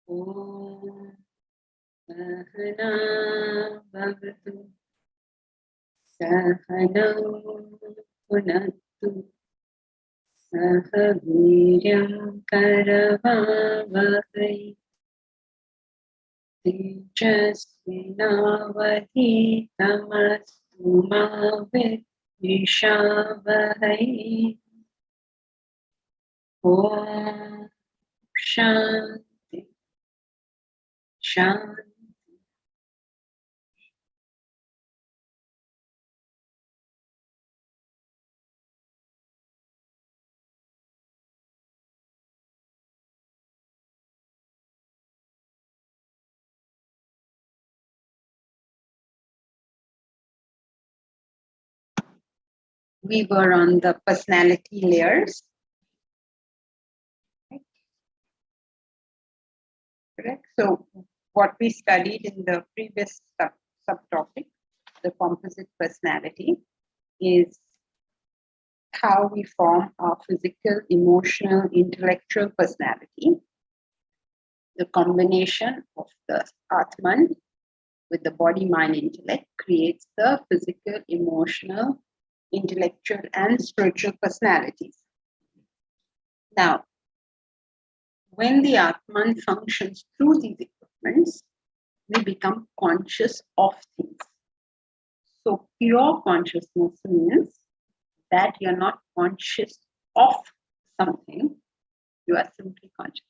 Om Sahana Bhavatu Sahana Punatu Sahaviryam Karavavahai Tejasvinavadhitamastu ma Vidvishavahai. Om Shanti Shanti. We were on the personality layers. Correct. So what we studied in the previous subtopic, the composite personality, is how we form our physical, emotional, intellectual personality. The combination of the Atman with the body, mind, intellect creates the physical, emotional, intellectual, and spiritual personalities. Now, when the Atman functions through these equipments, we become conscious of things. So pure consciousness means that you're not conscious of something, you are simply conscious.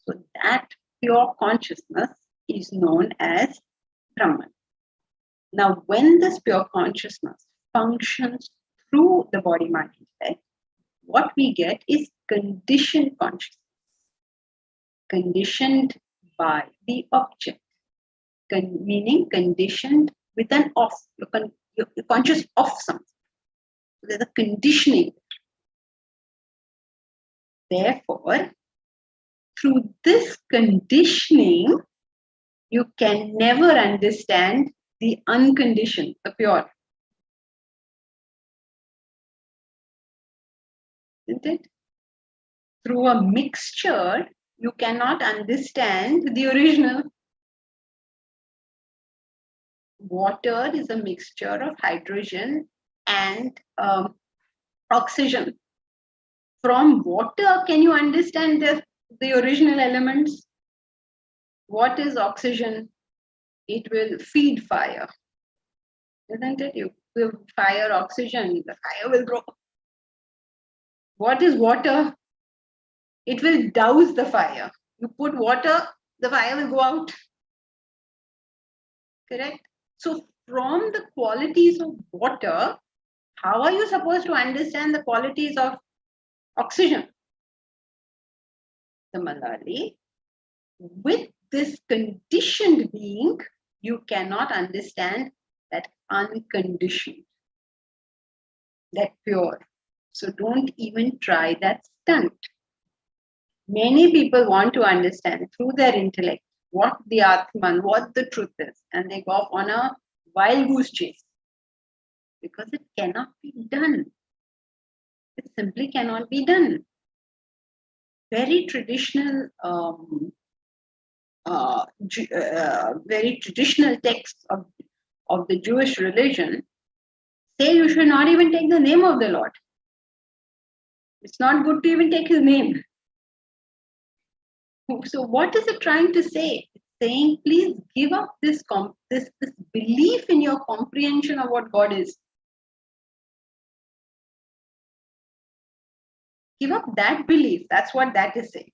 So that pure consciousness is known as Brahman. Now, when this pure consciousness functions through the body, mind, intellect, what we get is conditioned consciousness. Conditioned by the object, meaning conditioned with an of. You're conscious of something. So there's a conditioning. Therefore, through this conditioning, you can never understand the unconditioned, the pure. Isn't it? through a mixture, you cannot understand the original. Water is a mixture of hydrogen and oxygen. From water, can you understand the original elements? What is oxygen? It will feed fire. Isn't it? You give fire oxygen, the fire will grow. What is water? It will douse the fire. You put water, the fire will go out. Correct? So from the qualities of water, how are you supposed to understand the qualities of oxygen? Similarly, with this conditioned being, you cannot understand that unconditioned, that pure. So don't even try that stunt. Many people want to understand through their intellect what the Atman, what the truth is, and they go off on a wild goose chase because it cannot be done. It simply cannot be done. Very traditional, very traditional texts of the Jewish religion say you should not even take the name of the Lord. It's not good to even take his name. So what is it trying to say? It's saying, please give up this belief in your comprehension of what God is. Give up that belief. That's what that is saying.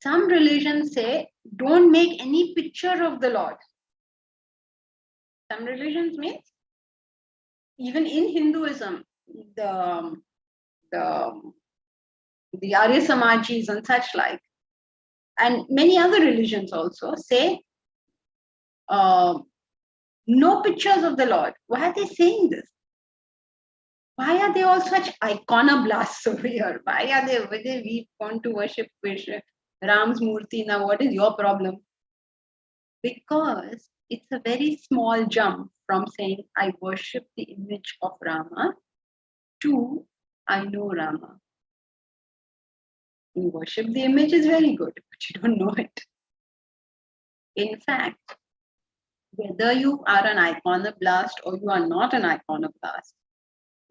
Some religions say, don't make any picture of the Lord. Some religions means, even in Hinduism, the Arya Samajis and such like, and many other religions also say, no pictures of the Lord. Why are they saying this? Why are they all such iconoblasts over here? Why are they over there? We want to worship Ram's Murti. Now, what is your problem? Because it's a very small jump from saying, I worship the image of Rama to I know Rama. You worship the image is very good, but you don't know it. In fact, whether you are an iconoblast or you are not an iconoblast,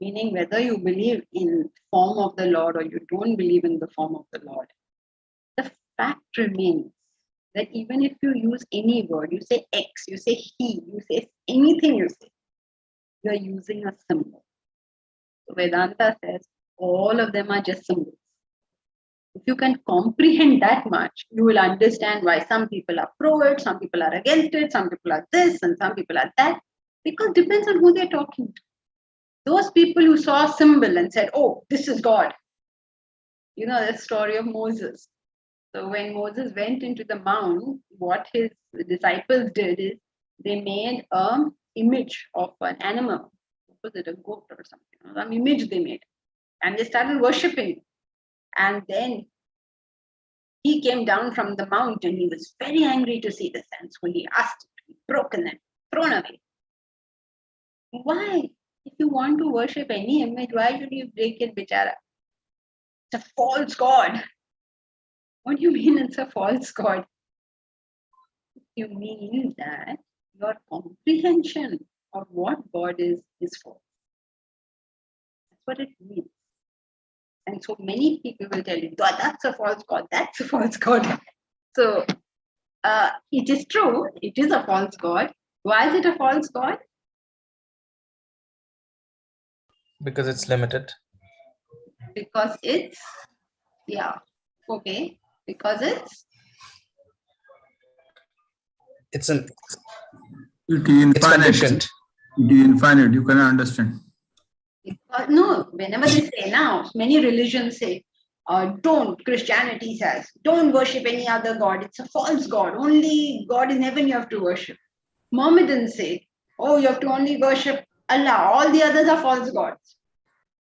meaning whether you believe in form of the Lord or you don't believe in the form of the Lord, the fact remains that even if you use any word, you say X, you say he, you say anything you say, you are using a symbol. So Vedanta says all of them are just symbols. If you can comprehend that much, you will understand why some people are pro it, some people are against it, some people are this and some people are that, because it depends on who they're talking to. Those people who saw a symbol and said, oh, this is God. You know the story of Moses. So when Moses went into the mount, what his disciples did is they made an image of an animal. Was it a goat or something? Some image they made. And they started worshipping. And then he came down from the mountain. He was very angry to see this. And so he asked it to be broken and thrown away. Why? If you want to worship any image, why should you break it, bichara? It's a false god. What do you mean it's a false god? You mean that your comprehension of what God is false. That's what it means. And so many people will tell you, that's a false god, that's a false god. So it is true, it is a false god. Why is it a false god? Because it's limited. Because it's, because it's infinite. conditioned. It is infinite. You cannot understand. No, whenever they say now, many religions say, don't, Christianity says, don't worship any other god. It's a false god. Only God in heaven you have to worship. Mohammedans say, oh, you have to only worship Allah. All the others are false gods.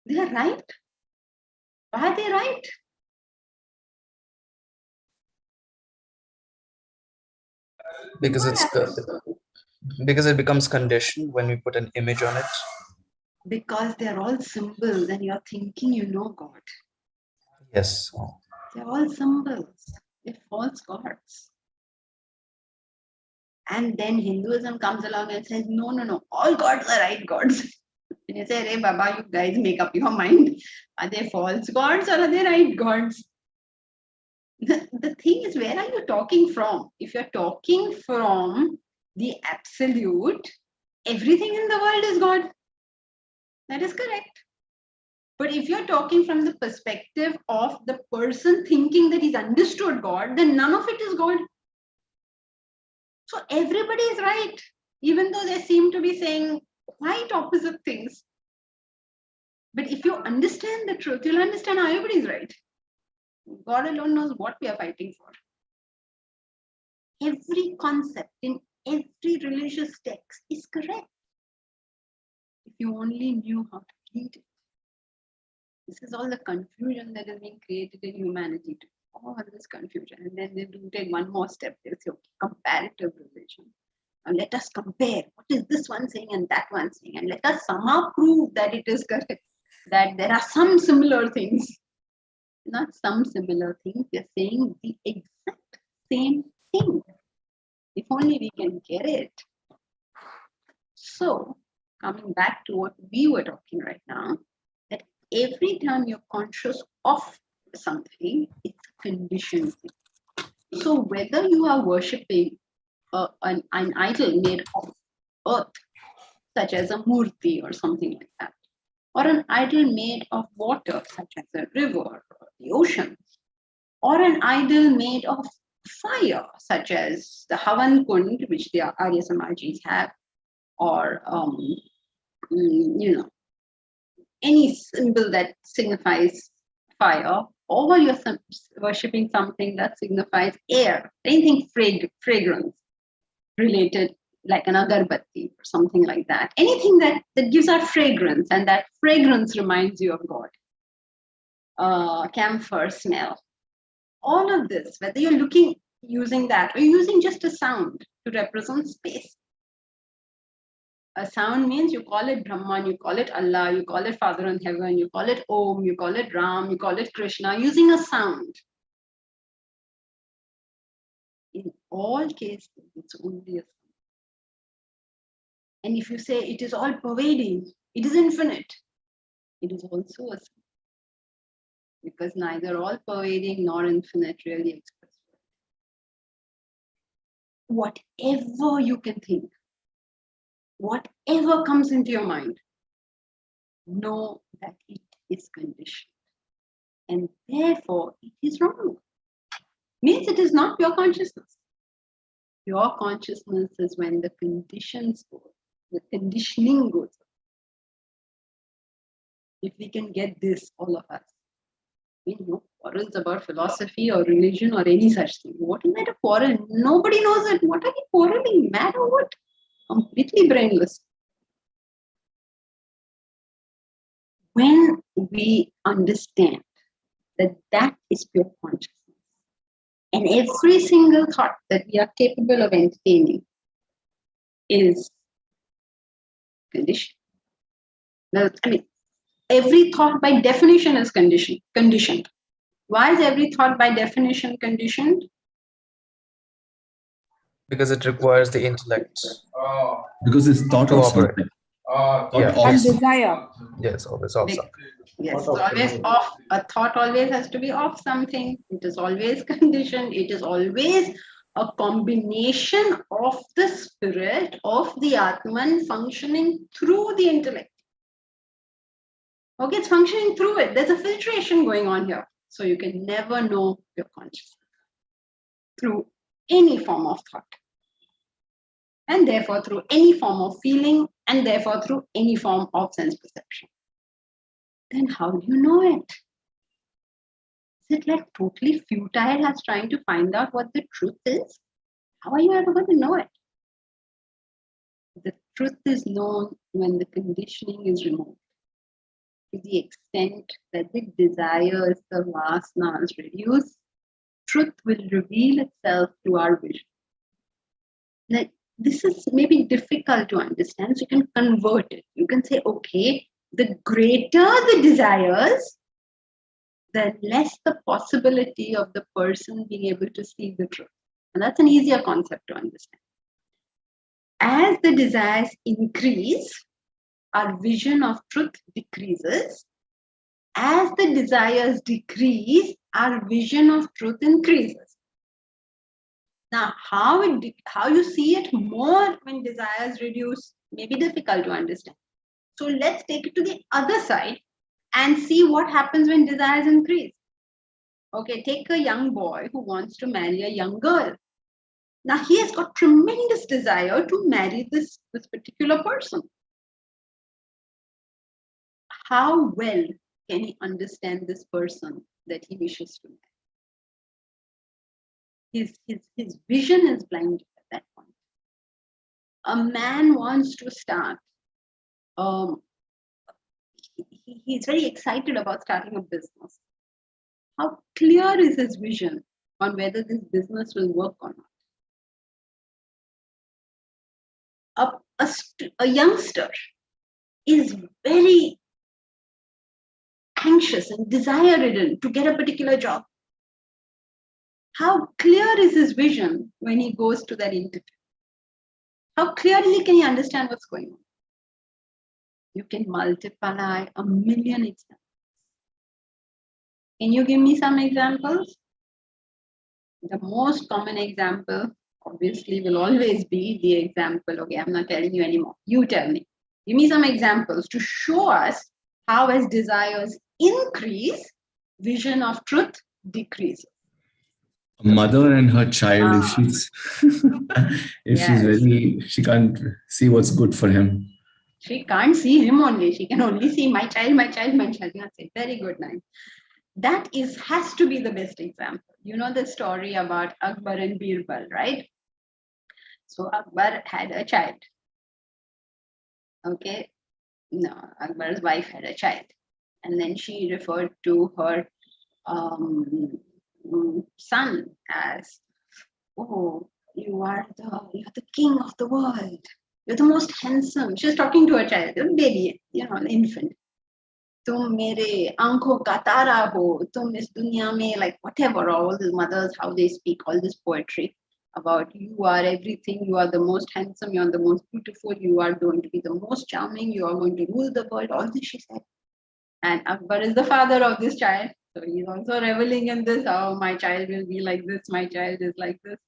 They are right. Why are they right? Because it becomes conditioned when we put an image on it. Because they're all symbols and you're thinking you know God. Yes. They're all symbols. They're false gods. And then Hinduism comes along and says, no, no, no, all gods are right gods. And you say, hey, Baba, you guys make up your mind. Are they false gods or are they right gods? The thing is, where are you talking from? If you're talking from the absolute, everything in the world is God. That is correct. But if you're talking from the perspective of the person thinking that he's understood God, then none of it is God. So everybody is right, even though they seem to be saying quite opposite things. But if you understand the truth, you'll understand how everybody is right. God alone knows what we are fighting for. Every concept in every religious text is correct. If you only knew how to read it. This is all the confusion that is being created in humanity. All this confusion. And then they do take one more step. They say, okay, comparative religion. Now let us compare. What is this one saying and that one saying? And let us somehow prove that it is correct. That there are some similar things. Not some similar things. They're saying the exact same thing. If only we can get it. So, coming back to what we were talking right now, that every time you're conscious of something, it's a conditioned thing. So, whether you are worshipping an idol made of earth, such as a murti or something like that, or an idol made of water, such as a river or the ocean, or an idol made of fire, such as the Havan Kund, which the Arya Samajis have, or any symbol that signifies fire, or you're worshipping something that signifies air, anything fragrance related, like an agarbatti or something like that. Anything that gives out fragrance, and that fragrance reminds you of God. Camphor smell. All of this, whether you're using that or using just a sound to represent space. A sound means you call it Brahman, you call it Allah, you call it Father in Heaven, you call it Om, you call it Ram, you call it Krishna, using a sound. In all cases, it's only a sound. And if you say it is all pervading, it is infinite, it is also a sound. Because neither all pervading nor infinite really express whatever you can think, whatever comes into your mind, know that it is conditioned. And therefore, it is wrong. Means it is not pure consciousness. Pure consciousness is when the conditions go, the conditioning goes. If we can get this, all of us, we know quarrels about philosophy or religion or any such thing. What is that a quarrel? Nobody knows it. What are you quarreling? Mad or what? Completely brainless. When we understand that that is pure consciousness, and every single thought that we are capable of entertaining is conditioned. Now, every thought by definition is conditioned. Why is every thought by definition conditioned? Because it requires the intellect Because it's thought to of operate. something. Yeah. Thought of And something. desire. Yes, always of something. Yes, it's always off. A thought always has to be off something. It is always conditioned. It is always a combination of the spirit of the Atman functioning through the intellect. Okay, it's functioning through it. There's a filtration going on here. So you can never know your consciousness through any form of thought. And therefore through any form of feeling, and therefore through any form of sense perception. Then how do you know it? Is it like totally futile as trying to find out what the truth is? How are you ever going to know it? The truth is known when the conditioning is removed. To the extent that the desires, the vasanas reduce, truth will reveal itself to our vision. Now, this is maybe difficult to understand, so you can convert it. You can say, okay, the greater the desires, the less the possibility of the person being able to see the truth. And that's an easier concept to understand. As the desires increase, our vision of truth decreases. As the desires decrease, our vision of truth increases. Now, how you see it more when desires reduce may be difficult to understand. So let's take it to the other side and see what happens when desires increase. Okay, take a young boy who wants to marry a young girl. Now he has got tremendous desire to marry this particular person. How well can he understand this person that he wishes to marry? His vision is blinded at that point. A man wants to start. He's very excited about starting a business. How clear is his vision on whether this business will work or not? A youngster is very anxious and desire-ridden to get a particular job. How clear is his vision when he goes to that interview? How clearly can he understand what's going on? You can multiply a million examples. Can you give me some examples? The most common example, obviously, will always be the example. Okay, I'm not telling you anymore. You tell me. Give me some examples to show us how, as desires increase, vision of truth decreases. A mother and her child, if she's Yes. she can't see what's good for him. She can't see him only. She can only see my child, my child, my child. That's it. Very good, nice. That has to be the best example. You know the story about Akbar and Birbal, right? So Akbar had a child. Okay. No, Akbar's wife had a child. And then she referred to her son as, oh, you're the king of the world. You're the most handsome. She was talking to her child, a baby, an infant. Tum mere aankhon ka tara ho, tum is dunya mein, like whatever, all the mothers, how they speak, all this poetry about you are everything, you are the most handsome, you are the most beautiful, you are going to be the most charming, you are going to rule the world, all this she said. And Akbar is the father of this child. So he's also reveling in this, oh, my child will be like this, my child is like this.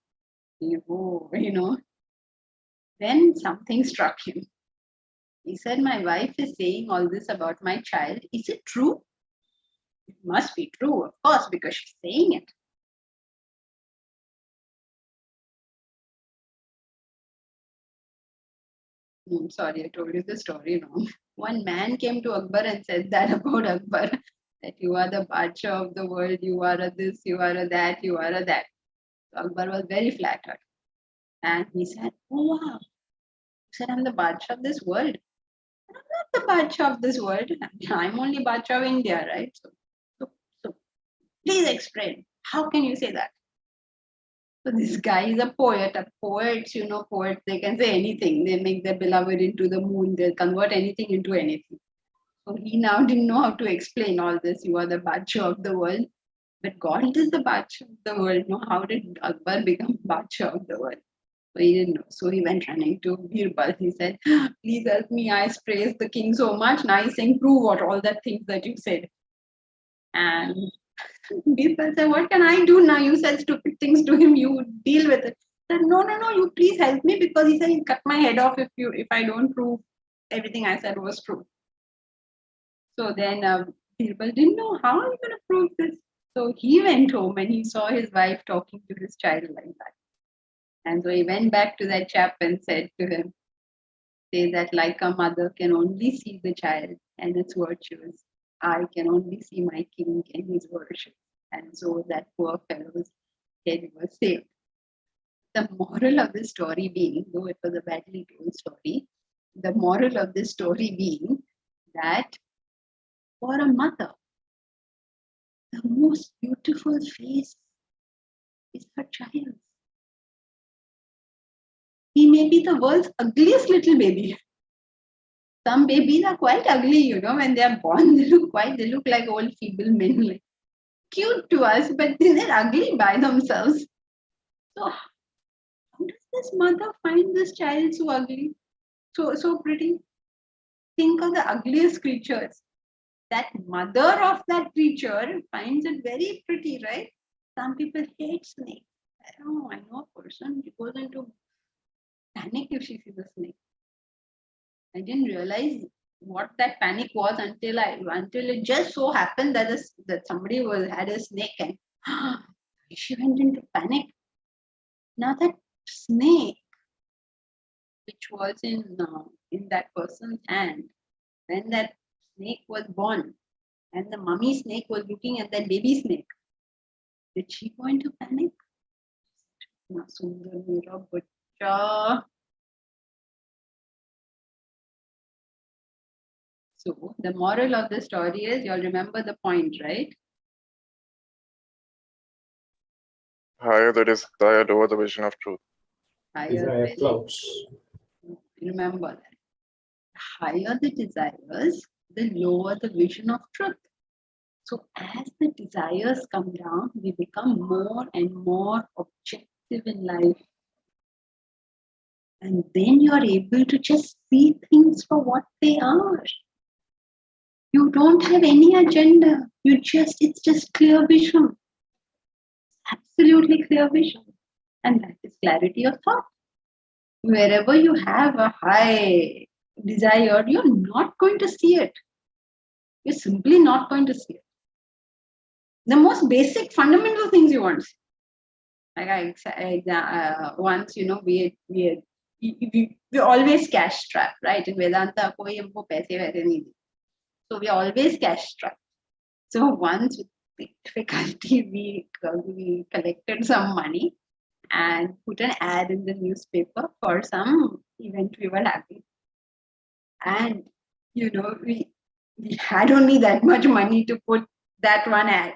Then something struck him. He said, my wife is saying all this about my child. Is it true? It must be true, of course, because she's saying it. Sorry, I told you the story wrong. One man came to Akbar and said that about Akbar, that you are the Badshah of the world, you are a this, you are a that, you are a that. So Akbar was very flattered. And he said, oh wow. He said, I'm the Badshah of this world. I'm not the Badshah of this world. I'm only Badshah of India, right? So please explain. How can you say that? So this guy is a poet. Poets, poets, they can say anything. They make their beloved into the moon. They'll convert anything into anything. So he now didn't know how to explain all this. You are the Badshah of the world. But God is the Badshah of the world. No, how did Akbar become Badshah of the world? So he didn't know. So he went running to Birbal. He said, please help me. I praised the king so much. Now he's saying, prove what all the things that you said. And Birbal said, what can I do now? You said stupid things to him. You deal with it. He said, no, you please help me, because he said he'll cut my head off if I don't prove everything I said was true. So then Birbal didn't know, how are you going to prove this? So he went home and he saw his wife talking to his child like that. And so he went back to that chap and said to him, say that like a mother can only see the child and its virtues, I can only see my king and his worship. And so that poor fellow's head was saved. The moral of this story being, though it was a badly told story, the moral of this story being that for a mother, the most beautiful face is her child. He may be the world's ugliest little baby. Some babies are quite ugly, when they are born. They look like old feeble men. cute to us, but they're ugly by themselves. So how does this mother find this child so ugly, so pretty? Think of the ugliest creatures. That mother of that creature finds it very pretty, right? Some people hate snakes. I know a person, she goes into panic if she sees a snake. I didn't realize what that panic was until it just so happened that that somebody had a snake and she went into panic. Now that snake, which was in that person's hand, when that snake was born, and the mummy snake was looking at that baby snake, did she go into panic? Na sundar mera bachcha. So the moral of the story is, you'll remember the point, right? Higher the desire, lower the vision of truth. Higher Desire the- clouds. Remember that. Higher the desires, the lower the vision of truth. So as the desires come down, we become more and more objective in life. And then you are able to just see things for what they are. You don't have any agenda. It's just clear vision. Absolutely clear vision. And that is clarity of thought. Wherever you have a high desire, you're not going to see it. You're simply not going to see it. The most basic fundamental things you want to see. Like once, we always cash strapped, right? In Vedanta, koi humko paise waise nahi de. So we are always cash strapped. So once with difficulty, we collected some money and put an ad in the newspaper for some event we were having. And, we had only that much money to put that one ad.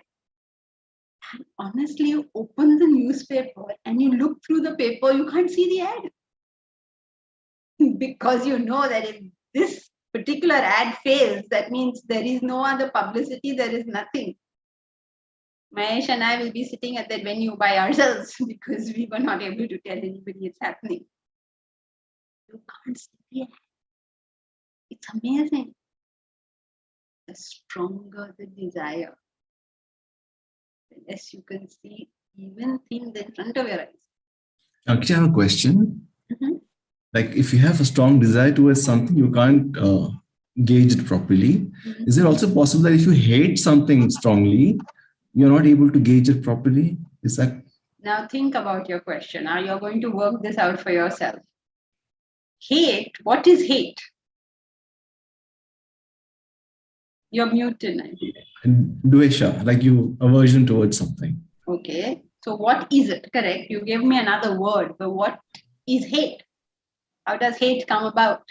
And honestly, you open the newspaper and you look through the paper, you can't see the ad. Because you know that if this particular ad fails, that means there is no other publicity, there is nothing. Mahesh and I will be sitting at that venue by ourselves because we were not able to tell anybody it's happening. You can't see the ad. It's amazing. The stronger the desire, the less you can see even things in front of your eyes. Actually, I have a question. Mhm. Like, if you have a strong desire towards something, you can't gauge it properly. Mhm. Is it also possible that if you hate something strongly, you're not able to gauge it properly? Is that Now think about your question. Are you going to work this out for yourself? Hate, what is hate? You're mute tonight. dvesha, like you aversion towards something? Okay. So what is it? Correct. You gave me another word, but what is hate? How does hate come about?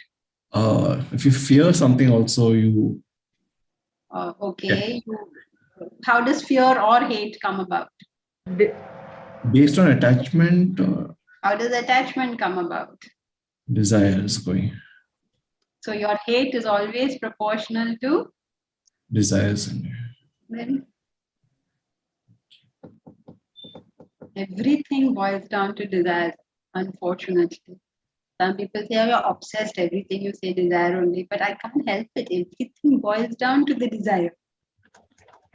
If you fear something, also you Okay. How does fear or hate come about? based on attachment or How does attachment come about? desires going So your hate is always proportional to desires and then everything boils down to desire, unfortunately. Some people say, oh, you're obsessed, everything you say desire only, but I can't help it. Everything boils down to the desire.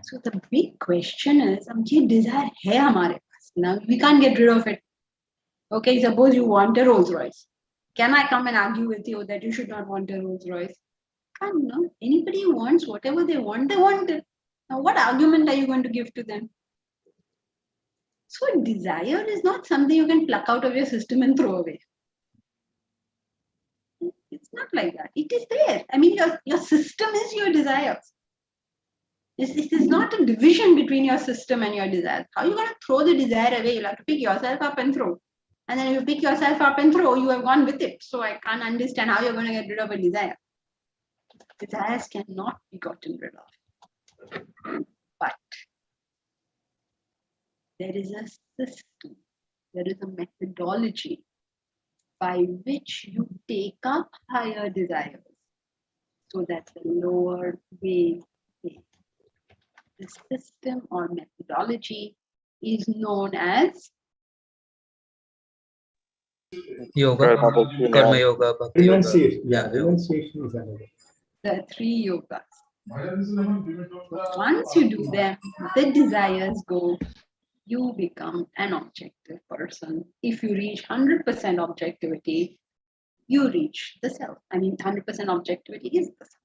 So the big question is, ये desire है हमारे पास. Now we can't get rid of it. Okay, suppose you want a Rolls Royce. Can I come and argue with you that you should not want a Rolls Royce? Can't, no. Anybody who wants whatever they want it. Now what argument are you going to give to them? So desire is not something you can pluck out of your system and throw away. It's not like that. It is there. I mean, your system is your desires. This is not a division between your system and your desire. How are you going to throw the desire away? You'll have to pick yourself up and throw. And then if you pick yourself up and throw, you have gone with it. So I can't understand how you're going to get rid of a desire. Desires cannot be gotten rid of. But there is a system, there is a methodology by which you take up higher desires so that the lower way is. This system or methodology is known as Yoga, Karma karma yoga, bhakti yoga. Renunciation. Yeah, yeah. Renunciation is another. the 3 yogas. Once you do them, the desires go, you become an objective person. If you reach 100% objectivity, you reach the self. I mean, 100% objectivity is the self.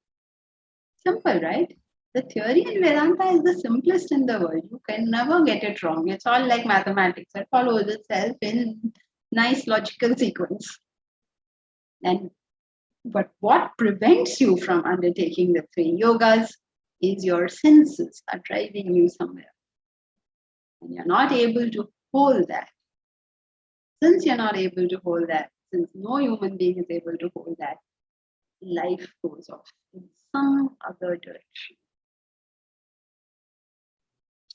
Simple, right? The theory in Vedanta is the simplest in the world. You can never get it wrong. It's all like mathematics. It follows itself in nice logical sequence. But what prevents you from undertaking the 3 yogas is your senses are driving you somewhere. And you're not able to hold that. Since you're not able to hold that, since no human being is able to hold that, life goes off in some other direction.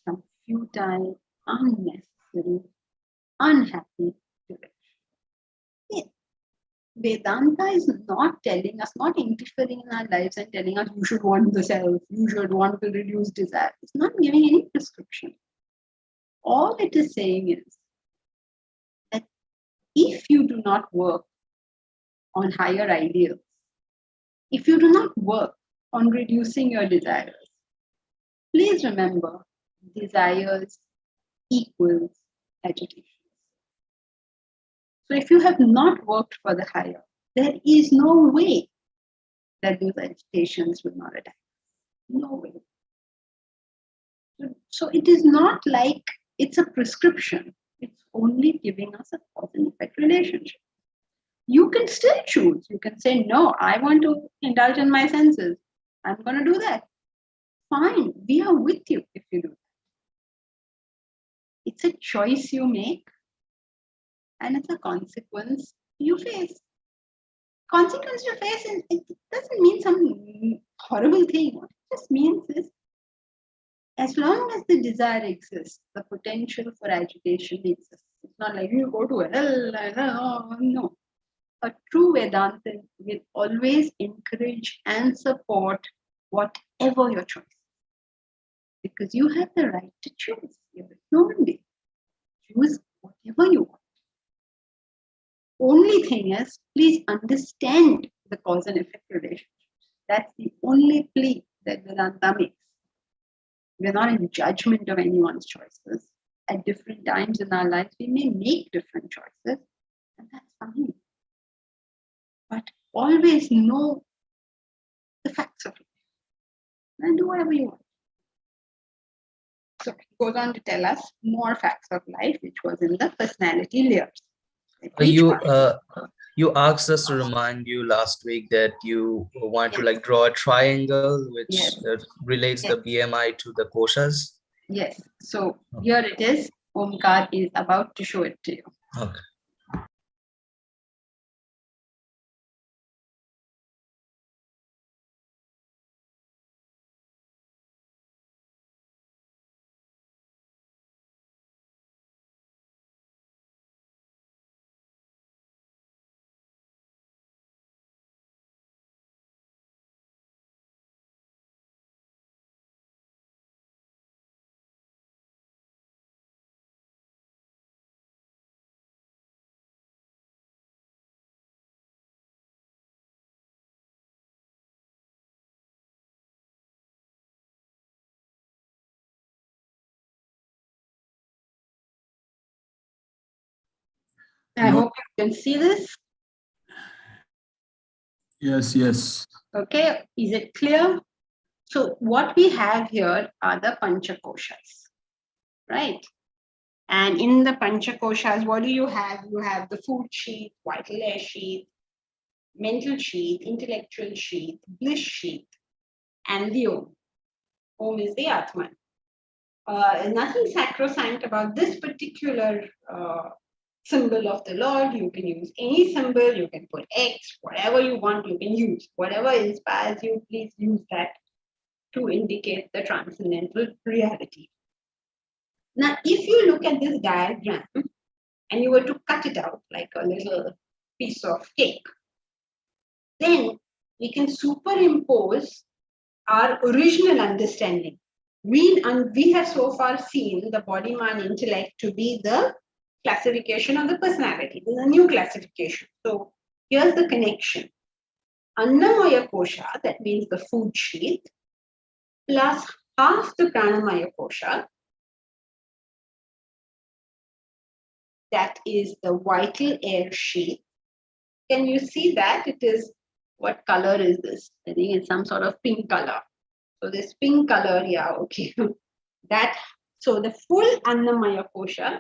Some futile, unnecessary, unhappy direction. Yeah. Vedanta is not telling us, not interfering in our lives and telling us you should want the self, you should want to reduce desire. It's not giving any prescription. All it is saying is that if you do not work on higher ideals, if you do not work on reducing your desires, please remember desires equals agitation. So if you have not worked for the higher, there is no way that those agitations will not attack. No way. So it is not like it's a prescription. It's only giving us a cause and effect relationship. You can still choose. You can say, no, I want to indulge in my senses. I'm going to do that. Fine. We are with you if you do that. It's a choice you make and it's a consequence you face. Consequence you face, and it doesn't mean some horrible thing. What it just means is, as long as the desire exists, the potential for agitation exists. It's not like you go to hell. No. A true Vedantin will always encourage and support whatever your choice is. Because you have the right to choose. You're a human being. Choose whatever you want. Only thing is, please understand the cause and effect relationship. That's the only plea that Vedanta makes. We're not in judgment of anyone's choices. At different times in our lives, we may make different choices, and that's fine. But always know the facts of life and do whatever you want. So it goes on to tell us more facts of life, which was in the personality layers. You asked us to remind you last week that you want to like draw a triangle which Yes. relates the BMI to the koshas. Yes. So here it is. Omkar is about to show it to you. Okay. I hope you can see this. Yes. Okay, is it clear? So what we have here are the Panchakoshas, right? And in the Panchakoshas, what do you have? You have the food sheath, vital air sheath, mental sheath, intellectual sheath, bliss sheath, and the Om. Om is the Atman. Nothing sacrosanct about this particular symbol of the Lord. You can use any symbol, you can put X, whatever you want, you can use. Whatever inspires you, please use that to indicate the transcendental reality. Now, if you look at this diagram and you were to cut it out like a little piece of cake, then we can superimpose our original understanding we have so far seen the body, mind, intellect to be the classification of the personality. There's a new classification. So here's the connection. Annamaya kosha, that means the food sheath, plus half the pranamaya kosha, that is the vital air sheath. Can you see that? It is, what color is this? I think it's some sort of pink color. So this pink color, yeah, okay. So the full Annamaya kosha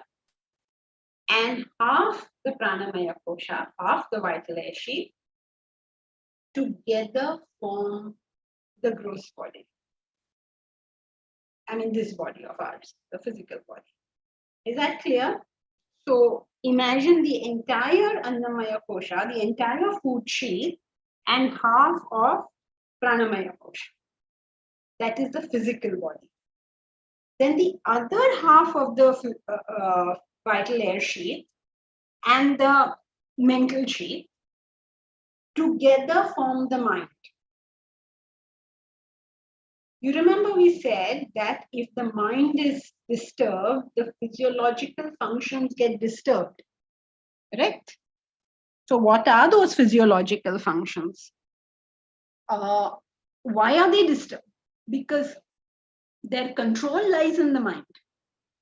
and half the Pranamaya kosha, half the vital air sheath, together form the gross body. I mean, this body of ours, the physical body. Is that clear? So imagine the entire Annamaya kosha, the entire food sheath, and half of Pranamaya kosha. That is the physical body. Then the other half of the vital air sheath and the mental sheath together form the mind. You remember we said that if the mind is disturbed, the physiological functions get disturbed, correct? So what are those physiological functions? Why are they disturbed? Because their control lies in the mind.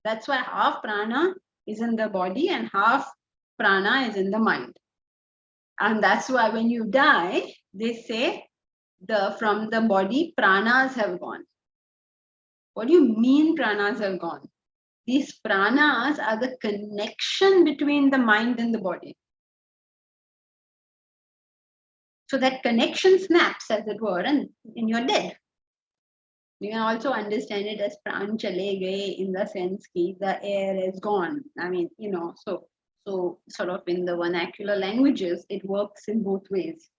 That's why half prana is in the body and half prana is in the mind. And that's why when you die, they say from the body, pranas have gone. What do you mean pranas have gone? These pranas are the connection between the mind and the body. So that connection snaps, as it were, and you're dead. You can also understand it as pran chale gaye, in the sense that the air is gone. I mean, so sort of in the vernacular languages, it works in both ways.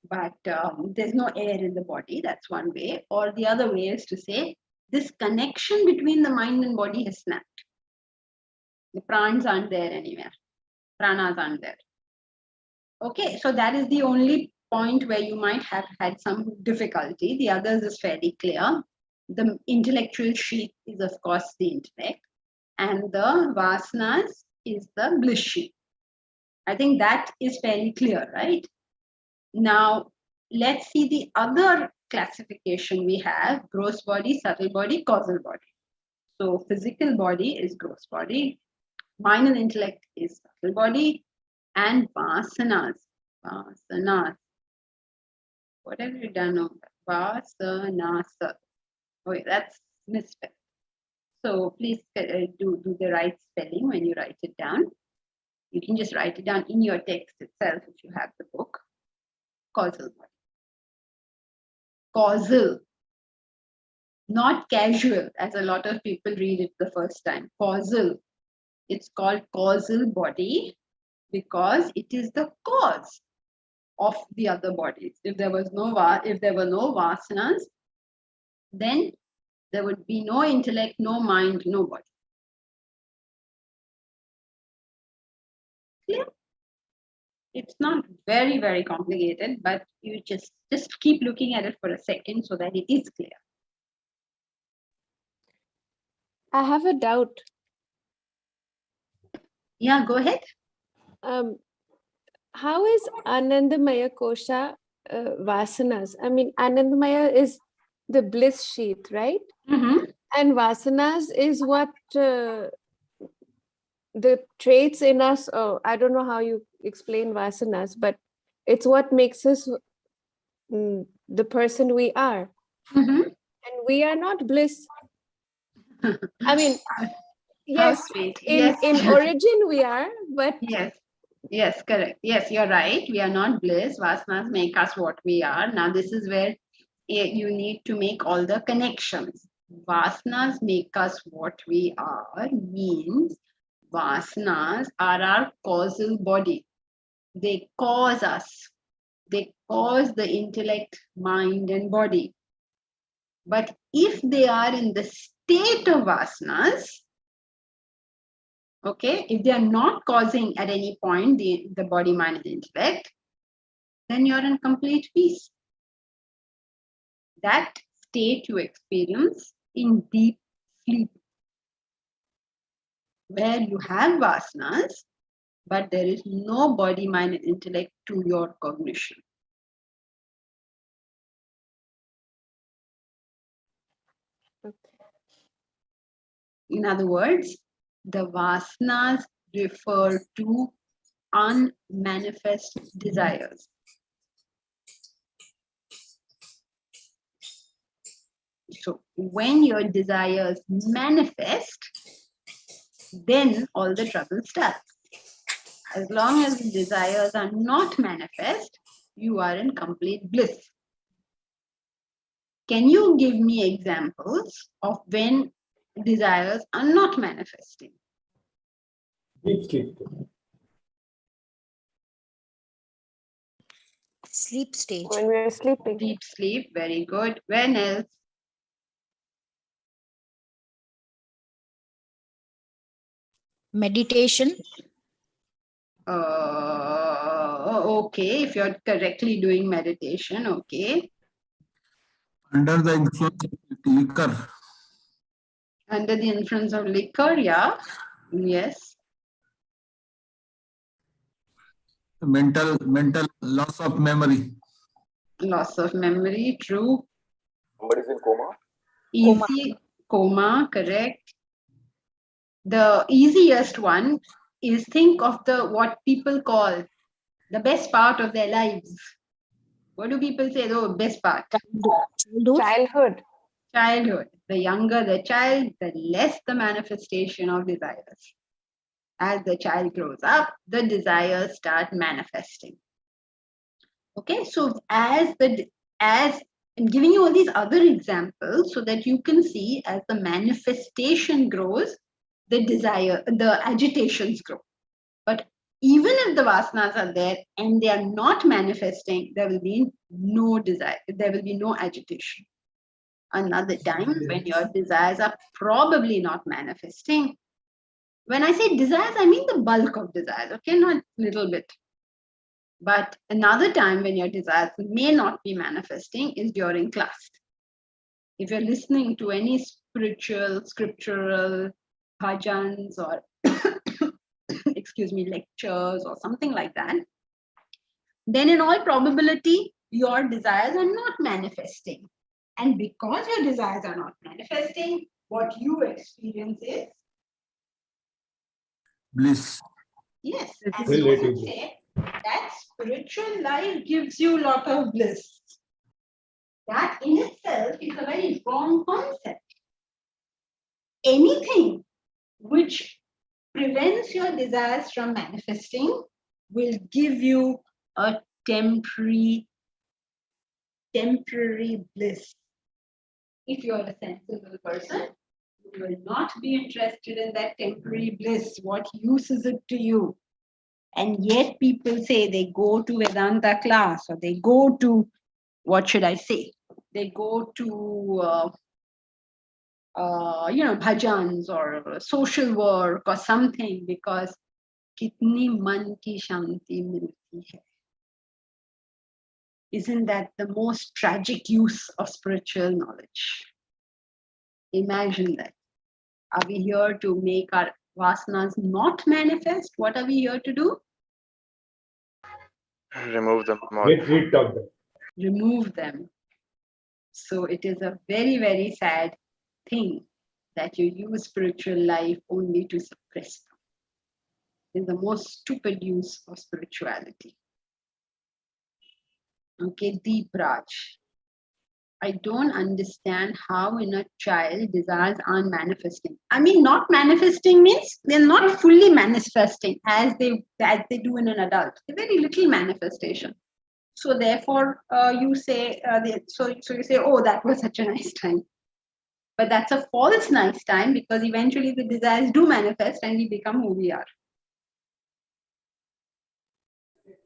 But there's no air in the body, that's one way. Or the other way is to say, this connection between the mind and body has snapped. The prans aren't there anywhere. Pranas aren't there. Okay, so that is the only point where you might have had some difficulty. The others is fairly clear. The intellectual sheath is, of course, the intellect. And the vasanas is the bliss sheath. I think that is fairly clear, right? Now, let's see the other classification we have: gross body, subtle body, causal body. So physical body is gross body, mind and intellect is subtle body, and vasanas. What have you done over there? Vasanas. Okay, that's misspelled. So please do the right spelling when you write it down. You can just write it down in your text itself if you have the book. Causal body. Causal. Not casual, as a lot of people read it the first time. Causal. It's called causal body because it is the cause of the other bodies. If there were no vasanas, then there would be no intellect, no mind, no body. Clear? It's not very, very complicated, but you just keep looking at it for a second so that it is clear. I have a doubt. Yeah, go ahead. How is Anandamaya Kosha Vasanas? I mean, Anandamaya is the bliss sheath, right? Mm-hmm. And Vasanas is what the traits in us, I don't know how you explain Vasanas, but it's what makes us the person we are. Mm-hmm. And we are not bliss. I mean, yes, in origin we are, but Yes, correct. Yes, you're right. We are not bliss. Vasanas make us what we are. Now, this is where you need to make all the connections. Vasanas make us what we are means vasanas are our causal body. They cause us. They cause the intellect, mind, and body. But if they are in the state of vasanas, okay, if they are not causing at any point the body, mind, and intellect, then you're in complete peace. That state you experience in deep sleep, where you have vasanas, but there is no body, mind, and intellect to your cognition. In other words, the vasanas refer to unmanifest desires. So when your desires manifest, then all the trouble starts. As long as the desires are not manifest, you are in complete bliss. Can you give me examples of when desires are not manifesting? Deep sleep. Sleep stage. When we're sleeping. Deep sleep, very good. When else? Meditation. Okay, if you're correctly doing meditation, okay. Under the influence of liquor. Under the influence of liquor, yeah. Yes. Mental loss of memory. Loss of memory, true. Somebody's in coma. Easy, coma, correct. The easiest one is think of the what people call the best part of their lives. What do people say? Oh, best part. Childhood. Childhood. Childhood. The younger the child, the less the manifestation of desires. As the child grows up, the desires start manifesting. Okay, so as I'm giving you all these other examples so that you can see as the manifestation grows, the agitations grow. But even if the vasanas are there and they are not manifesting, there will be no desire, there will be no agitation. Another time when your desires are probably not manifesting. When I say desires, I mean the bulk of desires, okay, not little bit. But another time when your desires may not be manifesting is during class. If you're listening to any spiritual, scriptural bhajans or excuse me, lectures or something like that, then in all probability, your desires are not manifesting. And because your desires are not manifesting, what you experience is Bliss. yes. And Relative you say that spiritual life gives you a lot of bliss. That in itself is a very wrong concept. Anything which prevents your desires from manifesting will give you a temporary bliss. If you're a sensible person, you will not be interested in that temporary bliss. What use is it to you? And yet people say they go to Vedanta class or they go to, what should I say? They go to bhajans or social work or something because kitni man ki shanti milti hai. Isn't that the most tragic use of spiritual knowledge? Imagine that. Are we here to make our vasanas not manifest? What are we here to do? Remove them all. Get rid of them. Remove them. So it is a very, very sad thing that you use spiritual life only to suppress them. It's the most stupid use of spirituality. Okay, Deep Raj. I don't understand how in a child desires aren't manifesting. I mean, not manifesting means they're not fully manifesting as they do in an adult. Very little manifestation. So therefore, you say so you say, oh, that was such a nice time. But that's a false nice time because eventually the desires do manifest and we become who we are.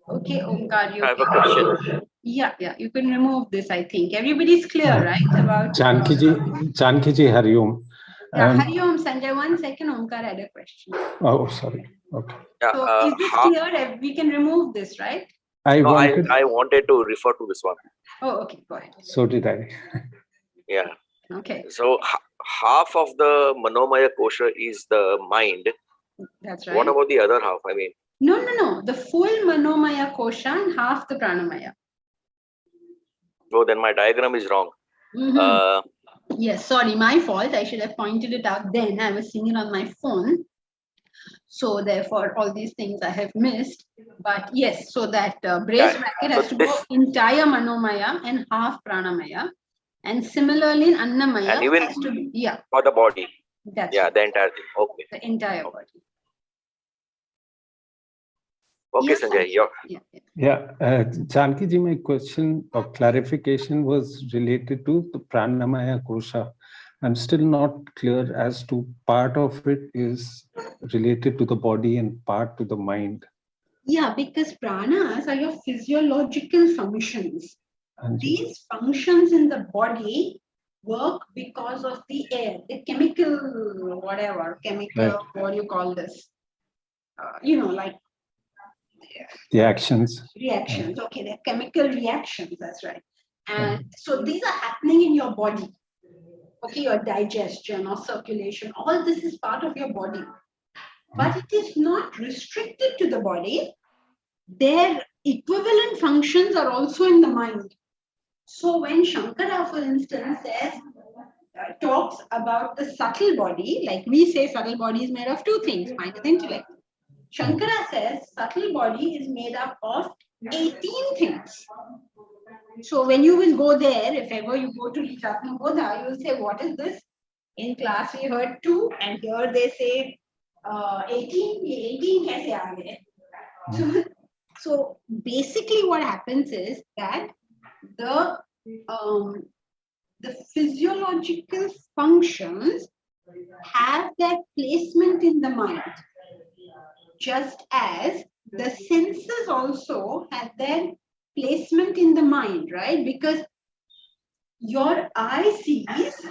Okay, Omkar, you I have a question. Yeah, you can remove this, I think. Everybody's clear, right? About Janki Hari Om. yeah, Hari Om, Sanjay. 1 second, Omkar had a question. Oh, sorry. Okay. Yeah, So is this clear? We can remove this, right? I no, wanted. I wanted to refer to this one. Oh, okay, go ahead. So did I. Yeah. Okay. So half of the Manomaya kosha is the mind. That's What right. about the other half? I mean, No. The full Manomaya kosha and half the Pranamaya. oh, then my diagram is wrong. Mhm. Yes, sorry, my fault. I should have pointed it out then. I was seeing it on my phone. So therefore, all these things I have missed. But yes, so that brace Yeah, bracket so has to this- go entire Manomaya and half Pranamaya. And similarly, in Annamaya And even has to be, yeah, for the body. that's Yeah, right, the entire thing. Okay. the entire body. Okay, Yes, Sanjay. yeah. Yeah, Janki ji, my question or clarification was related to the Pranamaya Kosha. I'm still not clear as to part of it is related to the body and part to the mind. Yeah, because pranas are your physiological functions. And These functions in the body work because of the air, the chemical, whatever, chemical, Right. what do you call this? Like the actions. reactions. Okay, they're chemical reactions, that's right. And so these are happening in your body. Okay, your digestion or circulation, all this is part of your body. But it is not restricted to the body. Their equivalent functions are also in the mind. So when Shankara, for instance, talks about the subtle body, like we say subtle body is made of two things, mind and intellect. Shankara says subtle body is made up of 18 things. So when you will go there, if ever you go to read Atmabodha, you will say, what is this? In class we heard 2 and here they say 18. 18 kaise aa gaye? So basically what happens is that the physiological functions have their placement in the mind, just as the senses also have their placement in the mind, right? Because your eye sees,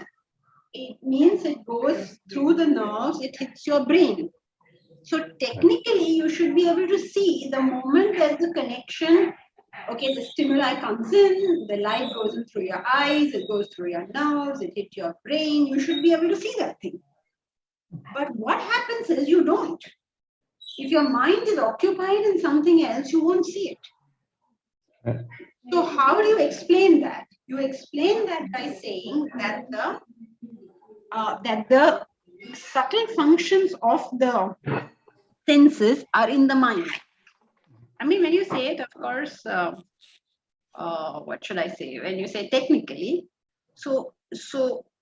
it means it goes through the nerves, it hits your brain. So technically, you should be able to see the moment there's a connection. Okay, the stimuli comes in, the light goes in through your eyes, it goes through your nerves, it hits your brain. You should be able to see that thing. But what happens is you don't. If your mind is occupied in something else, you won't see it. So how do you explain that? You explain that by saying that the subtle functions of the senses are in the mind. I mean, when you say it, of course, what should I say? When you say technically, so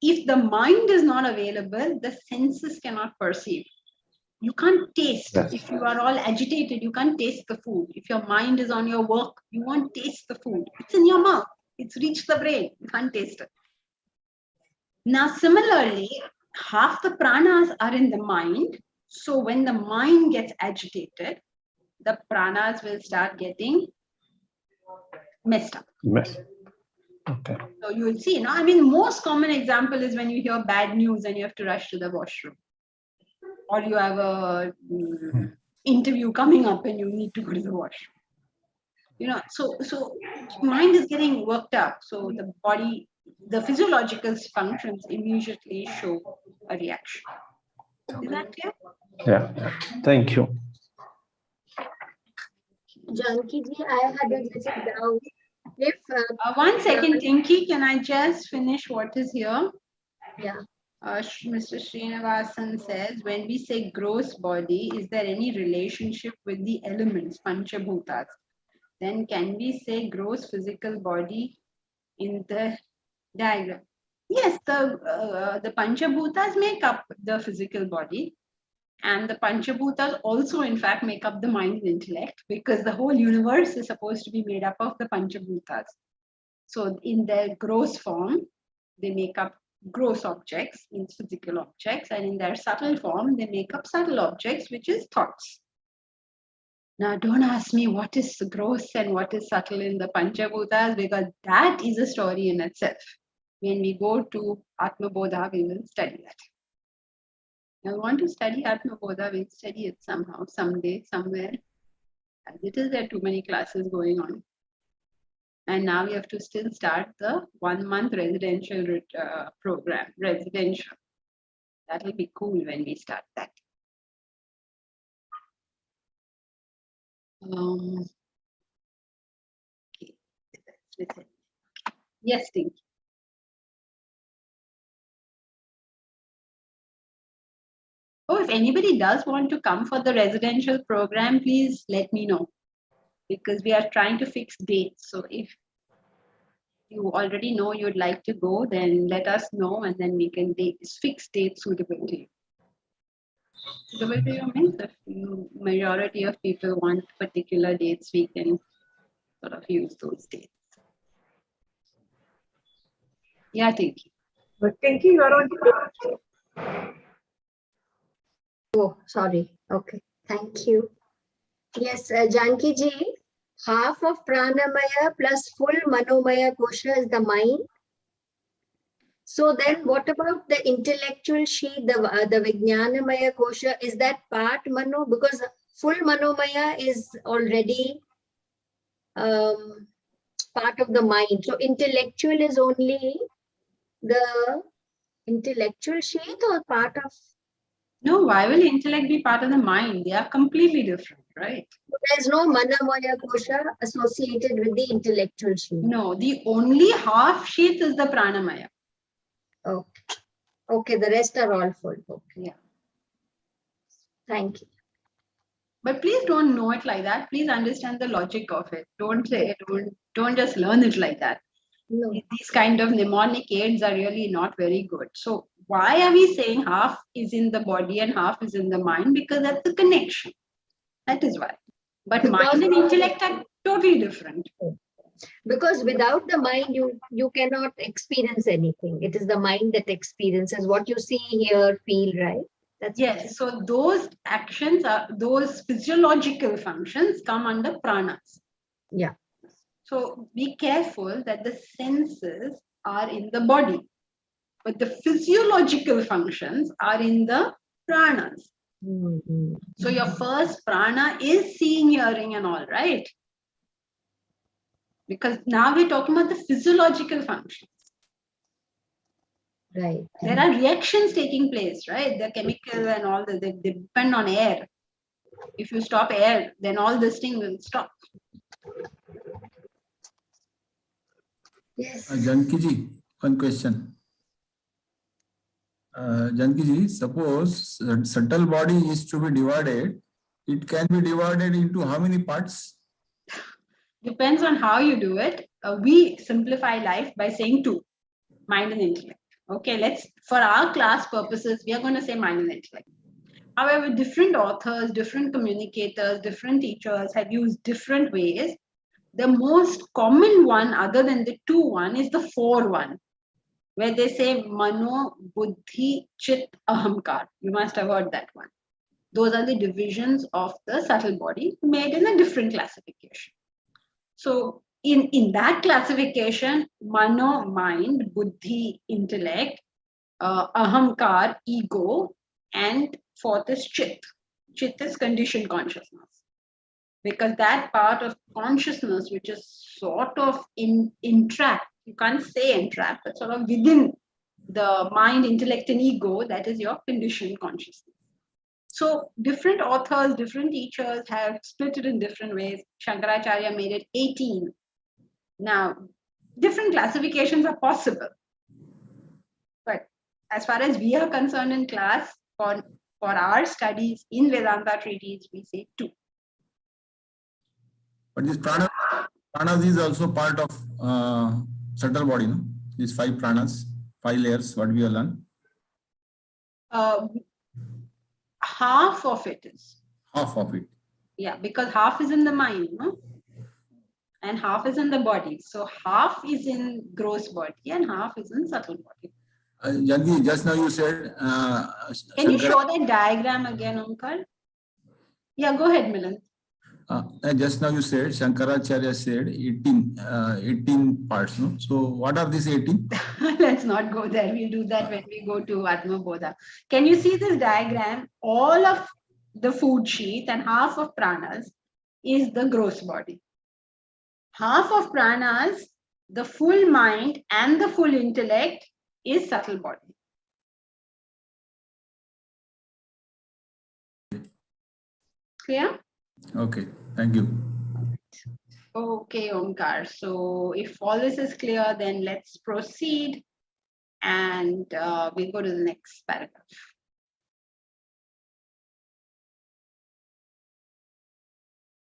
if the mind is not available, the senses cannot perceive. You can't taste. Yes. If you are all agitated, you can't taste the food. If your mind is on your work, you won't taste the food. It's in your mouth. It's reached the brain. You can't taste it. Now, similarly, half the pranas are in the mind. So when the mind gets agitated, the pranas will start getting messed up. Yes. Okay. So you will see, I mean, most common example is when you hear bad news and you have to rush to the washroom. Or you have a interview coming up and you need to go to the washroom. So mind is getting worked up. So the body, the physiological functions immediately show a reaction. Is that clear? Yeah. Thank you. Janki ji, I had a little doubt. If 1 second, Tinky, can I just finish what is here? yeah, Mr. Srinivasan says, when we say gross body, is there any relationship with the elements, Panchabhutas? Then can we say gross physical body in the diagram? Yes, the Panchabhutas make up the physical body. And the Panchabhutas also, in fact, make up the mind and intellect, because the whole universe is supposed to be made up of the Panchabhutas. So in their gross form, they make up gross objects, means physical objects, and in their subtle form, they make up subtle objects, which is thoughts. Now, don't ask me what is gross and what is subtle in the Panchabhutas, because that is a story in itself. When we go to Atmabodha, we will study that. I want to study Atmabodha, we'll study it somehow, someday, somewhere. As it is, there are too many classes going on. And now we have to still start the 1 month residential program, residential. That will be cool when we start that. Okay. Listen. Yes, Tinky. Oh, if anybody does want to come for the residential program, please let me know, because we are trying to fix dates. So if you already know you'd like to go, then let us know, and then we can fix dates suitable to you. Suitable to you means if majority of people want particular dates, we can sort of use those dates. Yeah, Tinky. But thinking you are on. Oh, sorry. Okay. Thank you. Yes, Janki ji, half of pranamaya plus full manomaya kosha is the mind. So then what about the intellectual sheet, the vijnanamaya kosha, is that part mano? Because full manomaya is already part of the mind. So intellectual is only the intellectual sheet or part of? No, why will intellect be part of the mind? They are completely different, right? There's no manamaya kosha associated with the intellectual sheet. No, the only half sheath is the pranamaya. Okay. Okay, the rest are all full. Okay. Yeah. Thank you. But please don't know it like that. Please understand the logic of it. Don't just learn it like that. No. These kind of mnemonic aids are really not very good. So why are we saying half is in the body and half is in the mind? Because that's the connection. That is why. But mind and intellect are totally different. Because without the mind, you cannot experience anything. It is the mind that experiences what you see, hear, feel, right? That's yes. So those actions are those physiological functions come under pranas. Yeah. So be careful that the senses are in the body, but the physiological functions are in the pranas. Mm-hmm. So your first prana is seeing, hearing and all, right? Because now we're talking about the physiological functions. Right. There are reactions taking place, right? The chemical and all that, they depend on air. If you stop air, then all this thing will stop. Yes. Janki ji, one question. Janki ji, suppose subtle body is to be divided, it can be divided into how many parts? Depends on how you do it. We simplify life by saying two, mind and intellect. Okay, for our class purposes, we are going to say mind and intellect. However, different authors, different communicators, different teachers have used different ways. The most common one, other than the 2-1, is the 4-1, where they say mano, buddhi, chit, ahamkar. You must have heard that one. Those are the divisions of the subtle body made in a different classification. So in that classification, mano, mind, buddhi, intellect, ahamkar, ego, and fourth is chit. Chit is conditioned consciousness. Because that part of consciousness, which is sort of entrapped, you can't say entrapped, but sort of within the mind, intellect, and ego, that is your conditioned consciousness. So different authors, different teachers have split it in different ways. Shankaracharya made it 18. Now, different classifications are possible. But as far as we are concerned in class, for our studies in Vedanta treatise, we say 2. But this pranas is also part of subtle body, no? These 5 pranas, 5 layers, what we have learned. Half of it is. Half of it. Yeah, because half is in the mind, no? And half is in the body. So half is in gross body and half is in subtle body. Janki, just now you said... Can you show that diagram again, Omkar? Yeah, go ahead, Milan. Just now you said, Shankaracharya said 18 parts, no? So what are these 18? Let's not go there. We'll do that when we go to Atma Bodha. Can you see this diagram? All of the food sheath and half of pranas is the gross body. half of pranas, the full mind and the full intellect is subtle body. Clear? Okay, thank you. Okay, Omkar. So if all this is clear, then let's proceed and we'll go to the next paragraph.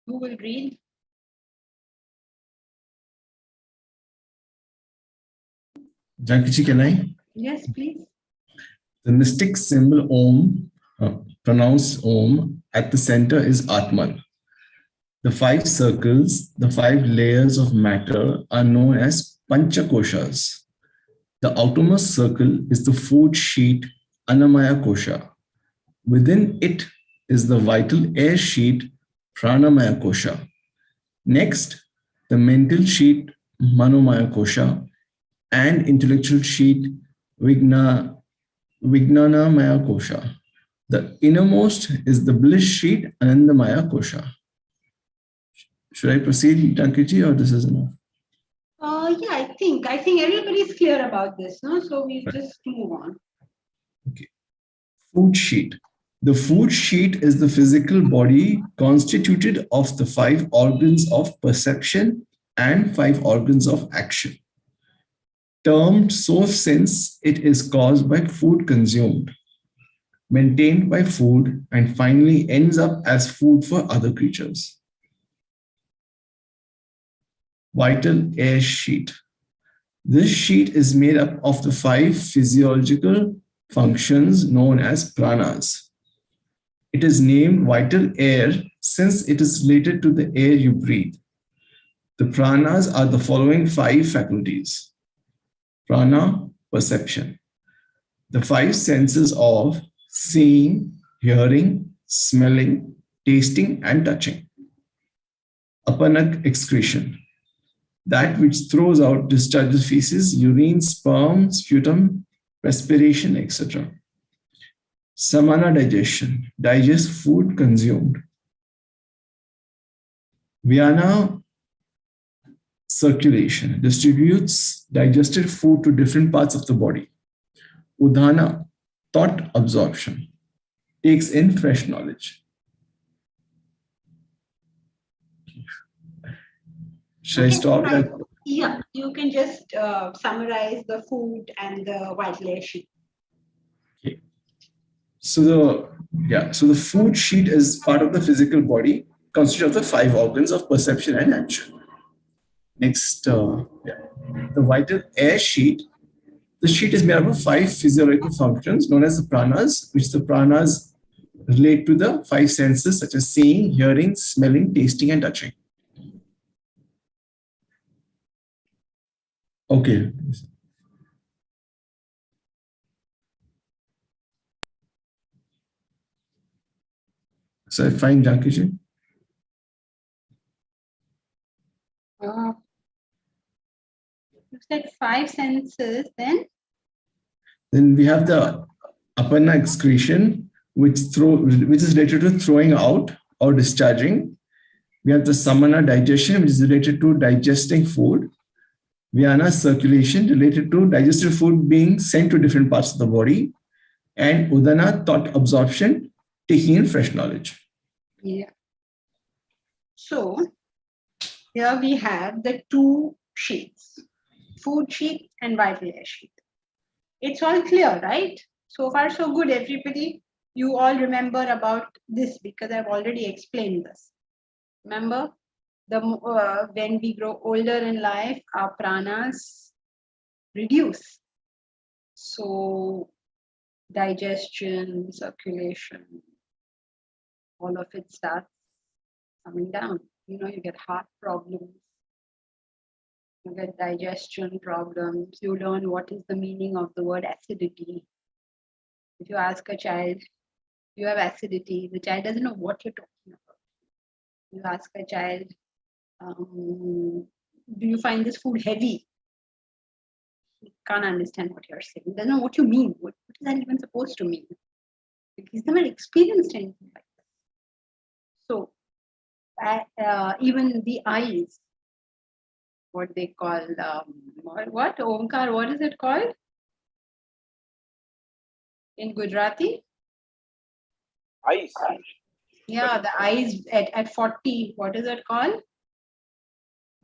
Who will read? Jankichi, can I? Yes, please. The mystic symbol Om, pronounced Om, at the center is Atman. The 5 circles, the 5 layers of matter are known as Panchakoshas. The outermost circle is the food sheet Annamaya Kosha. Within it is the vital air sheet Pranamaya Kosha. Next, the mental sheet Manomaya Kosha and intellectual sheet Vijnanamaya Kosha. The innermost is the bliss sheet Anandamaya Kosha. Should I proceed, Jankiji, or this is enough? Yeah, I think everybody's clear about this, no? So we just move on. Okay. Food sheet. The food sheet is the physical body constituted of the 5 organs of perception and 5 organs of action. Termed so since it is caused by food consumed, maintained by food, and finally ends up as food for other creatures. Vital air sheet. This sheet is made up of the 5 physiological functions known as pranas. It is named vital air since it is related to the air you breathe. The pranas are the following 5 faculties. Prana, perception. The 5 senses of seeing, hearing, smelling, tasting, and touching. Apanak, excretion. That which throws out, discharges feces, urine, sperm, sputum, respiration, etc. Samana, digestion, digests food consumed. Vyana, circulation, distributes digested food to different parts of the body. Udhana, thought absorption, takes in fresh knowledge. Should I stop? Yeah, you can just summarize the food and the vital air sheet. Okay. So the food sheet is part of the physical body, constituted of the 5 organs of perception and action. Next, the vital air sheet. The sheet is made up of 5 physiological functions known as the pranas, which the pranas relate to the 5 senses such as seeing, hearing, smelling, tasting, and touching. Okay. So fine, Jankiji. You said 5 senses, then? Then we have the apana excretion, which is related to throwing out or discharging. We have the samana digestion, which is related to digesting food. Vyana, circulation, related to digested food being sent to different parts of the body. And udana, thought absorption, taking in fresh knowledge. Yeah. So here we have the 2 sheets, food sheet and vital air sheet. It's all clear, right? So far, so good, everybody. You all remember about this because I've already explained this. Remember, when we grow older in life, our pranas reduce. So digestion, circulation, all of it starts coming down. You know, you get heart problems, you get digestion problems, you learn what is the meaning of the word acidity. If you ask a child, you have acidity, the child doesn't know what you're talking about. You ask a child, do you find this food heavy? He can't understand what you're saying. He doesn't know what you mean. What is that even supposed to mean? He's never experienced anything like that. So even the eyes, what they call, what Omkar, what is it called in Gujarati? Eyes. Yeah, the eyes at 40, what is it called?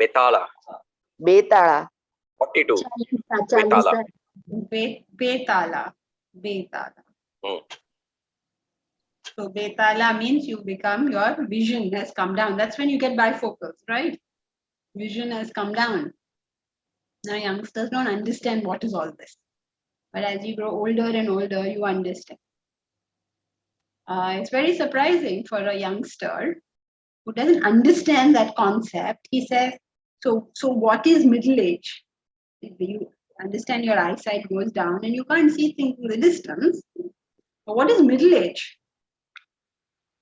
Betala. Betala. 42. Chalisa, Betala. Chalisa. Betala. Betala. Hmm. So Betala means you become, your vision has come down. That's when you get bifocals, right? Vision has come down. Now youngsters don't understand what is all this. But as you grow older and older, you understand. It's very surprising for a youngster who doesn't understand that concept. He says, so what is middle age? You understand your eyesight goes down and you can't see things in the distance. But what is middle age?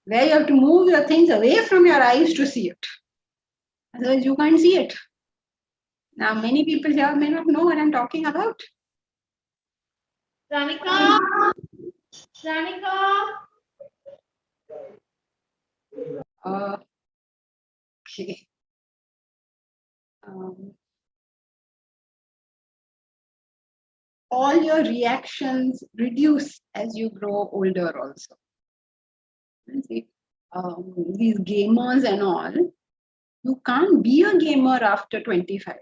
Where you have to move your things away from your eyes to see it. Otherwise, you can't see it. Now, many people here may not know what I'm talking about. Ranika? Ranika? Okay. All your reactions reduce as you grow older also. See, these gamers and all, you can't be a gamer after 25.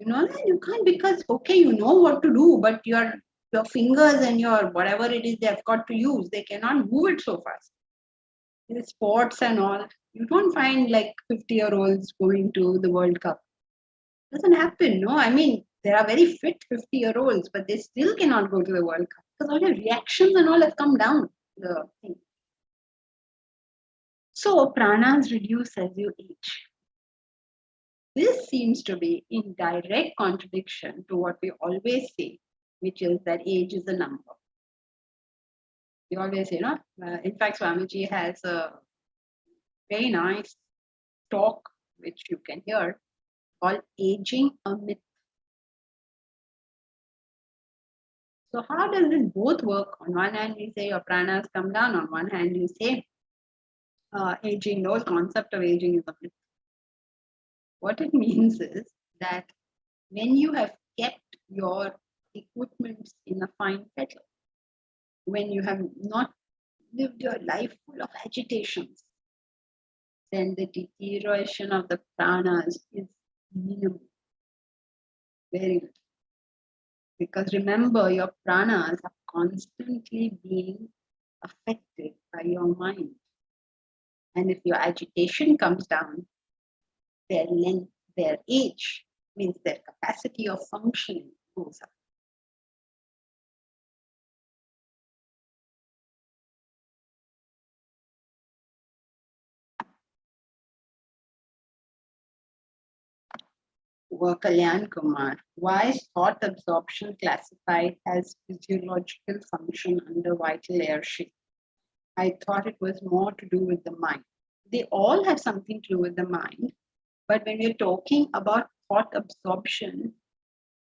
You know that you can't, because okay, you know what to do, but your fingers and your whatever it is they've got to use, they cannot move it so fast. In sports and all, you don't find like 50-year-olds going to the World Cup. Doesn't happen, no. I mean, there are very fit 50-year-olds, but they still cannot go to the World Cup because all your reactions and all have come down. The thing. So pranas reduce as you age. This seems to be in direct contradiction to what we always say, which is that age is a number. We always say, no? In fact, Swamiji has a very nice talk, which you can hear, called Aging a Myth. So how does it both work? On one hand, we say your pranas come down. On one hand, you say aging, the whole concept of aging is a myth. What it means is that when you have kept your equipment in a fine fettle, when you have not lived your life full of agitations, then the deterioration of the pranas is minimal, very little. Because remember, your pranas are constantly being affected by your mind. And if your agitation comes down, their length, their age, means their capacity of functioning goes up. Kalyan Kumar, why is thought absorption classified as physiological function under vital air shift? I thought it was more to do with the mind. They all have something to do with the mind, but when we're talking about thought absorption,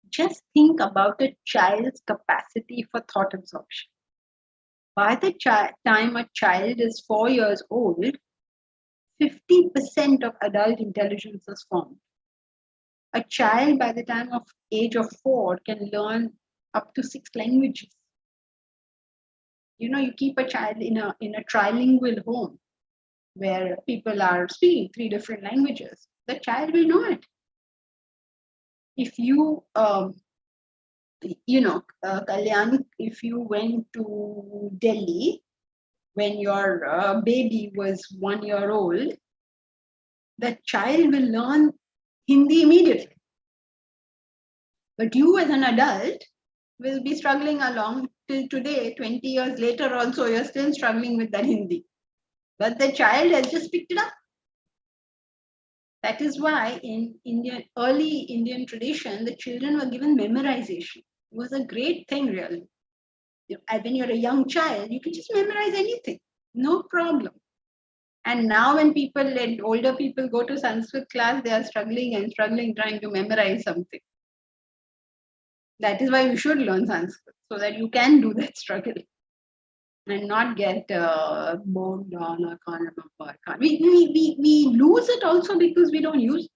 just think about a child's capacity for thought absorption. By the time a child is 4 years old, 50% of adult intelligence is formed. A child by the time of age of 4 can learn up to 6 languages. You know, you keep a child in a trilingual home where people are speaking 3 different languages. The child will know it. If you, Kalyan, if you went to Delhi when your baby was 1 year old, the child will learn Hindi immediately. But you as an adult will be struggling along till today, 20 years later also, you're still struggling with that Hindi. But the child has just picked it up. That is why in early Indian tradition, the children were given memorization. It was a great thing, really. When you're a young child, you can just memorize anything, no problem. And now when people and older people go to Sanskrit class, they are struggling trying to memorize something. That is why you should learn Sanskrit, so that you can do that struggle and not get bogged down. I can't remember. We lose it also because we don't use it.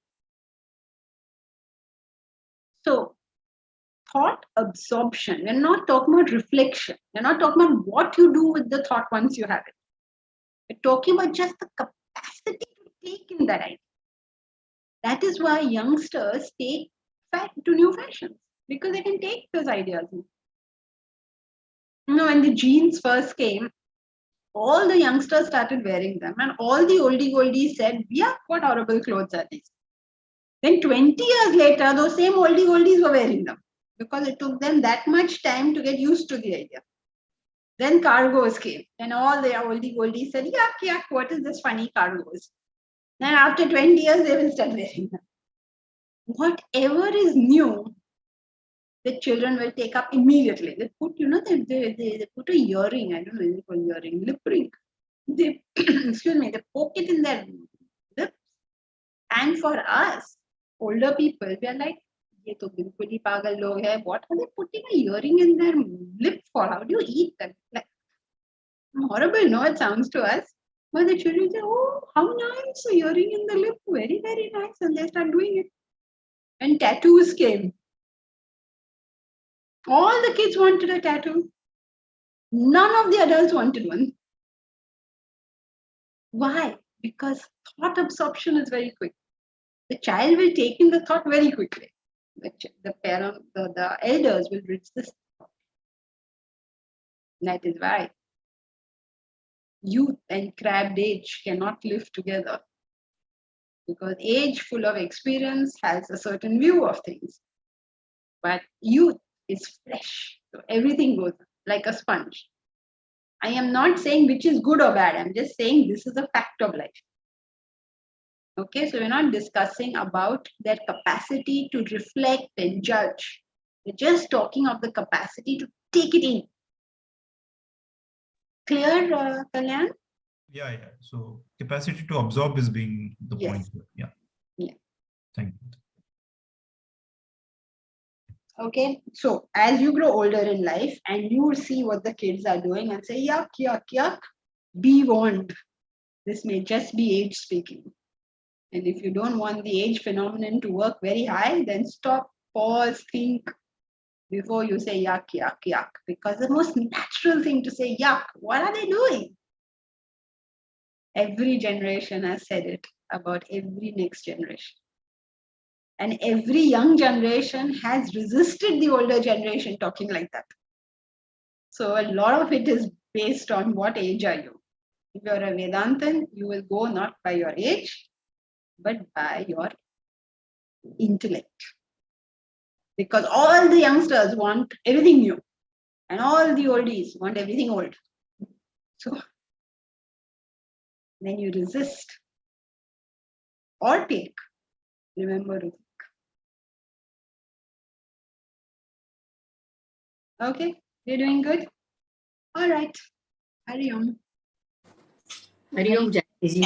thought absorption. We're not talking about reflection. We're not talking about what you do with the thought once you have it. We're talking about just the capacity to take in that idea. That is why youngsters take to new fashions, because they can take those ideas. When the jeans first came, all the youngsters started wearing them, and all the oldie goldies said, yeah, what horrible clothes are these? Then 20 years later, those same oldie goldies were wearing them, because it took them that much time to get used to the idea. Then cargos came, and all the oldie goldies said, yuck, what is this funny cargos? Then after 20 years, they will start wearing them. Whatever is new, the children will take up immediately. They put, they put a earring, I don't know, is it called earring, lip ring. They, excuse me, they poke it in their lips. And for us, older people, we are like, ye to bilkul hi pagal log hai. What are they putting a earring in their lip for? How do you eat them? Like, horrible, no, it sounds to us. But the children say, oh, how nice, a earring in the lip, very, very nice. And they start doing it. And tattoos came. All the kids wanted a tattoo. None of the adults wanted one. Why? Because thought absorption is very quick. The child will take in the thought very quickly. The parent, the elders will resist. That is why youth and crabbed age cannot live together. Because age full of experience has a certain view of things. But youth is fresh. So everything goes like a sponge. I am not saying which is good or bad. I'm just saying this is a fact of life. Okay, so we're not discussing about their capacity to reflect and judge. We're just talking of the capacity to take it in. Clear, Kalyan? Yeah. So capacity to absorb is being the Yes. point here. Yeah. Thank you. Okay, so as you grow older in life and you see what the kids are doing and say, yuck, be warned. This may just be age speaking. And if you don't want the age phenomenon to work very high, then stop, pause, think before you say yuck. Because the most natural thing to say yuck, what are they doing? Every generation has said it about every next generation. And every young generation has resisted the older generation talking like that. So a lot of it is based on what age are you. If you're a Vedantan, you will go not by your age, but by your intellect. Because all the youngsters want everything new, and all the oldies want everything old. So then you resist or take. Remember to think. Okay, you're doing good? All right. Hari Om. Hari Om, Janki ji.